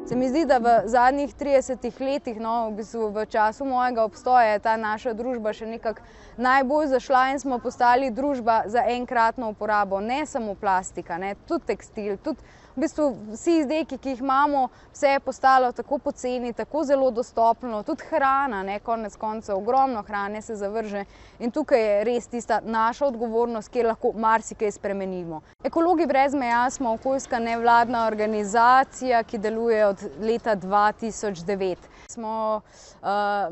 Se mi zdi, da v zadnjih 30 letih, v času mojega obstoja, je ta naša družba še nekako najbolj zašla in smo postali družba za enkratno uporabo. Ne samo plastika, tudi tekstil, tudi vsi izdelki, ki jih imamo, vse je postalo tako poceni, tako zelo dostopno, tudi hrana, konec koncev, ogromno hrane se zavrže in tukaj je res tista naša odgovornost, kjer lahko marsikaj spremenimo. Ekologi brez meja smo okoljska nevladna organizacija, ki deluje od leta 2009. Smo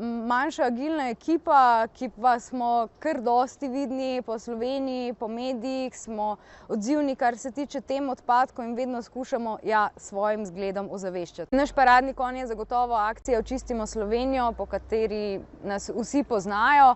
manjša agilna ekipa, ki pa smo kar dosti vidni po Sloveniji, po medijih, smo odzivni, kar se tiče tem odpadkov in vedno skušamo svojim zgledom ozaveščati. Naš paradni konj je zagotovo akcija Očistimo Slovenijo, po kateri nas vsi poznajo.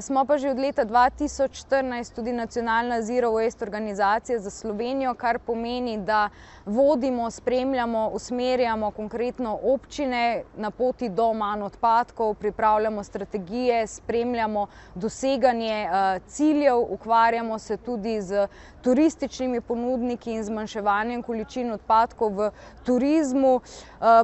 Smo pa že od leta 2014 tudi nacionalna Zero Waste organizacija za Slovenijo, kar pomeni, da vodimo, spremljamo, usmerjamo konkretno občine na poti do manj odpadkov, pripravljamo strategije, spremljamo doseganje ciljev, ukvarjamo se tudi z turističnimi ponudniki in zmanjševanjem količin odpadkov v turizmu.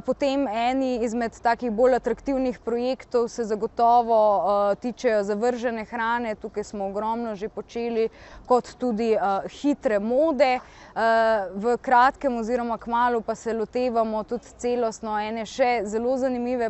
Potem eni izmed takih bolj atraktivnih projektov se zagotovo tičejo zavržene hrane, tukaj smo ogromno že počeli, kot tudi hitre mode. V kratkem oziroma kmalu pa se lotevamo tudi celostno ene še zelo zanimive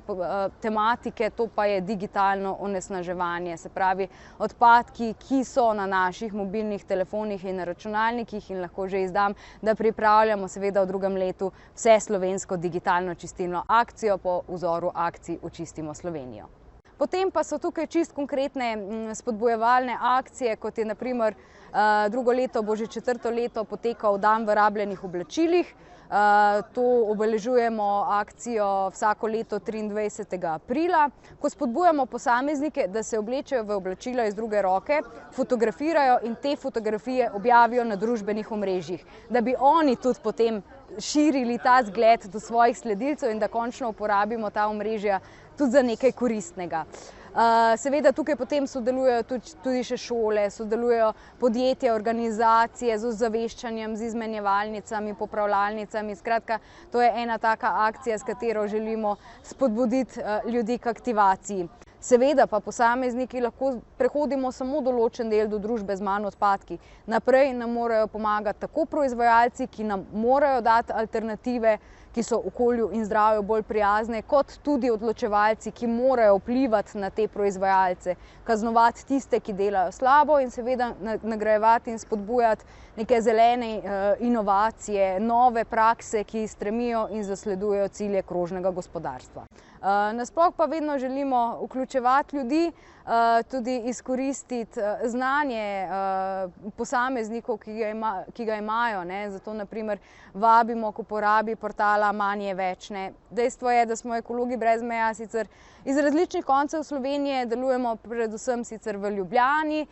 tematike, to pa je digitalno onesnaževanje, se pravi odpadki, ki so na naših mobilnih telefonih in računalnikih, in lahko že izdam, da pripravljamo seveda v drugem letu vseslovensko digitalno čistilno akcijo po vzoru akcij Očistimo Slovenijo. Potem pa so tukaj čisto konkretne spodbujevalne akcije, kot je na primer drugo leto, bo že 4. leto potekal dan v rabljenih oblačilih. To obeležujemo akcijo vsako leto 23. aprila, ko spodbujamo posameznike, da se oblečejo v oblačila iz druge roke, fotografirajo in te fotografije objavijo na družbenih omrežjih, da bi oni tudi potem širili ta zgled do svojih sledilcev in da končno uporabimo ta omrežja tudi za nekaj koristnega. Seveda tukaj potem sodelujejo tudi še šole, sodelujejo podjetja, organizacije z ozaveščanjem, z izmenjevalnicami, popravljalnicami. Skratka, to je ena taka akcija, s katero želimo spodbuditi ljudi k aktivaciji. Seveda pa posamezniki lahko prehodimo samo določen del do družbe z manj odpadki. Naprej nam morajo pomagati tako proizvajalci, ki nam morajo dati alternative, ki so okolju in zdravju bolj prijazne, kot tudi odločevalci, ki morajo vplivati na te proizvajalce, kaznovati tiste, ki delajo slabo, in seveda nagrajevati in spodbujati neke zelene inovacije, nove prakse, ki stremijo in zasledujejo cilje krožnega gospodarstva. Nasploh pa vedno želimo vključevati ljudi, tudi izkoristiti znanje posameznikov, ki ga imajo. Zato na primer vabimo k uporabi portala Manj je več. Dejstvo je, da smo Ekologi brez meja sicer iz različnih koncev Slovenije, delujemo predvsem sicer v Ljubljani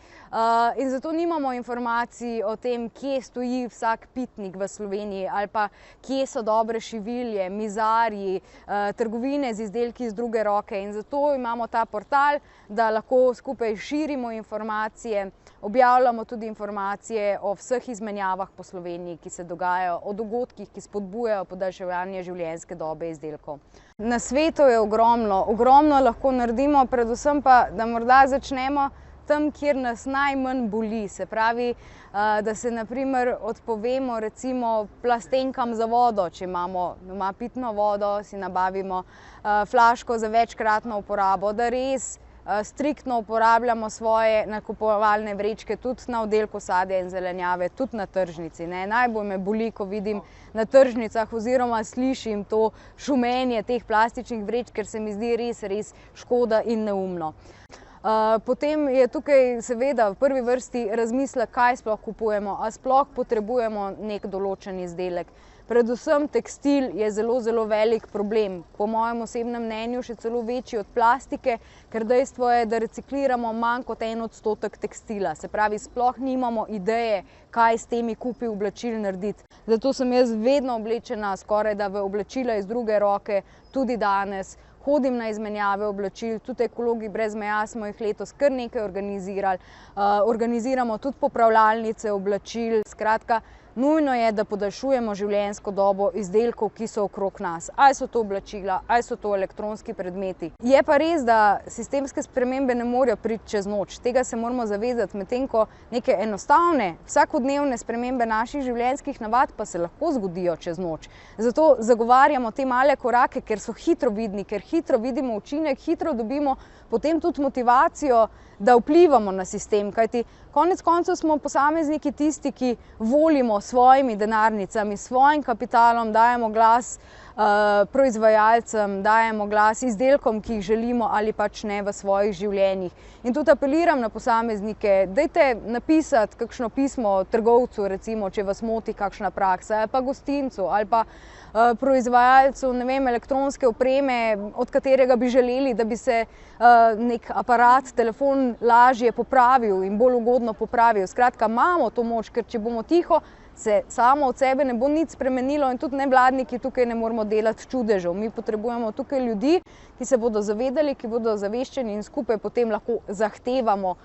in zato nimamo informacij o tem, kje stoji vsak pitnik v Sloveniji ali pa kje so dobre šivilje, mizarji, trgovine z izdelki iz druge roke, in zato imamo ta portal, da lahko skupaj širimo informacije, objavljamo tudi informacije o vseh izmenjavah po Sloveniji, ki se dogajajo, o dogodkih, ki spodbujajo podaljševanje življenjske dobe izdelkov. Na svetu je ogromno lahko naredimo, predvsem pa, da morda začnemo tam, kjer nas najmanj boli. Se pravi, da se na primer odpovemo recimo plastenkam za vodo, če imamo doma pitno vodo, si nabavimo flaško za večkratno uporabo, da res striktno uporabljamo svoje nakupovalne vrečke tudi na oddelku sadja in zelenjave, tudi na tržnici. Najbolj me boli, ko vidim na tržnicah oziroma slišim to šumenje teh plastičnih vrečk, ker se mi zdi res škoda in neumno. Potem je tukaj seveda v prvi vrsti razmislek, kaj sploh kupujemo, a sploh potrebujemo nek določen izdelek. Predvsem tekstil je zelo velik problem, po mojem osebnem mnenju še celo večji od plastike, ker dejstvo je, da recikliramo manj kot 1% tekstila. Se pravi, sploh nimamo ideje, kaj s temi kupi oblačil narediti. Zato sem jaz vedno oblečena skoraj da v oblačila iz druge roke, tudi danes. Hodim na izmenjave oblačil, tudi Ekologi brez meja smo jih letos kar nekaj organizirali. Organiziramo tudi popravljalnice oblačil. Skratka, nujno je, da podaljšujemo življenjsko dobo izdelkov, ki so okrog nas. Ali so to oblačila, ali so to elektronski predmeti. Je pa res, da sistemske spremembe ne morejo priti čez noč. Tega se moramo zavedati, medtem ko neke enostavne, vsakodnevne spremembe naših življenjskih navad pa se lahko zgodijo čez noč. Zato zagovarjamo te male korake, ker so hitro vidni, ker hitro vidimo učinek, hitro dobimo potem tudi motivacijo, da vplivamo na sistem, kajti konec koncev smo posamezniki tisti, ki volimo svojimi denarnicami, svojim kapitalom, dajemo glas proizvajalcem, dajemo glas izdelkom, ki jih želimo ali pač ne v svojih življenjih. In tudi apeliram na posameznike, dajte napisati kakšno pismo trgovcu, recimo, če vas moti kakšna praksa, ali pa gostincu, ali pa proizvajalcu, ne vem, elektronske opreme, od katerega bi želeli, da bi se nek aparat, telefon lažje popravil in bolj ugodno popravil. Skratka, imamo to moč, ker če bomo tiho, se samo od sebe ne bo nič spremenilo in tudi nevladniki tukaj ne moramo delati čudežev. Mi potrebujemo tukaj ljudi, ki se bodo zavedali, ki bodo zaveščeni in skupaj potem lahko zahtevamo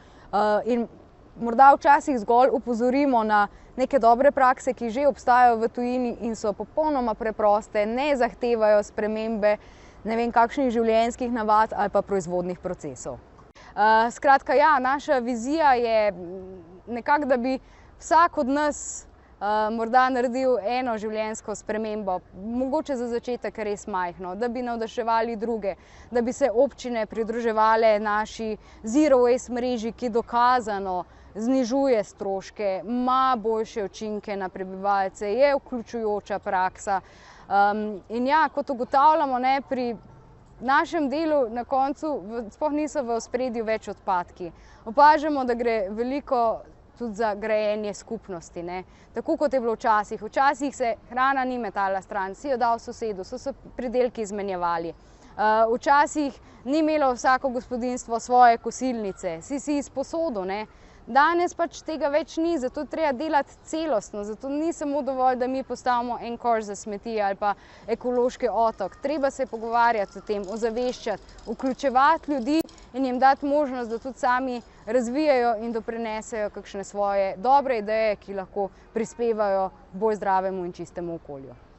in morda včasih zgolj upozorimo na neke dobre prakse, ki že obstajajo v tujini in so popolnoma preproste, ne zahtevajo spremembe ne vem kakšnih življenjskih navad ali pa proizvodnih procesov. Skratka, ja, naša vizija je nekako, da bi vsak od nas morda naredil eno življenjsko spremembo, mogoče za začetek res majhno, da bi navduševali druge, da bi se občine pridruževale naši Zero Waste mreži, ki dokazano znižuje stroške, ima boljše učinke na prebivalce, je vključujoča praksa. In ja, kot ugotavljamo, ne, pri našem delu na koncu sploh niso v ospredju več odpadki. Opažamo, da gre veliko tudi za grajenje skupnosti, ne. Tako kot je bilo včasih. Včasih se hrana ni metala stran, si jo dal sosedu, so se pridelki izmenjevali. Včasih ni imelo vsako gospodinjstvo svoje kosilnice, si izposodil, ne. Danes pač tega več ni, zato treba delati celostno, zato ni samo dovolj, da mi postavimo en koš za smeti ali pa ekološki otok. Treba se pogovarjati o tem, ozaveščati, vključevati ljudi in jim dati možnost, da tudi sami razvijajo in doprinesejo kakšne svoje dobre ideje, ki lahko prispevajo bolj zdravemu in čistemu okolju.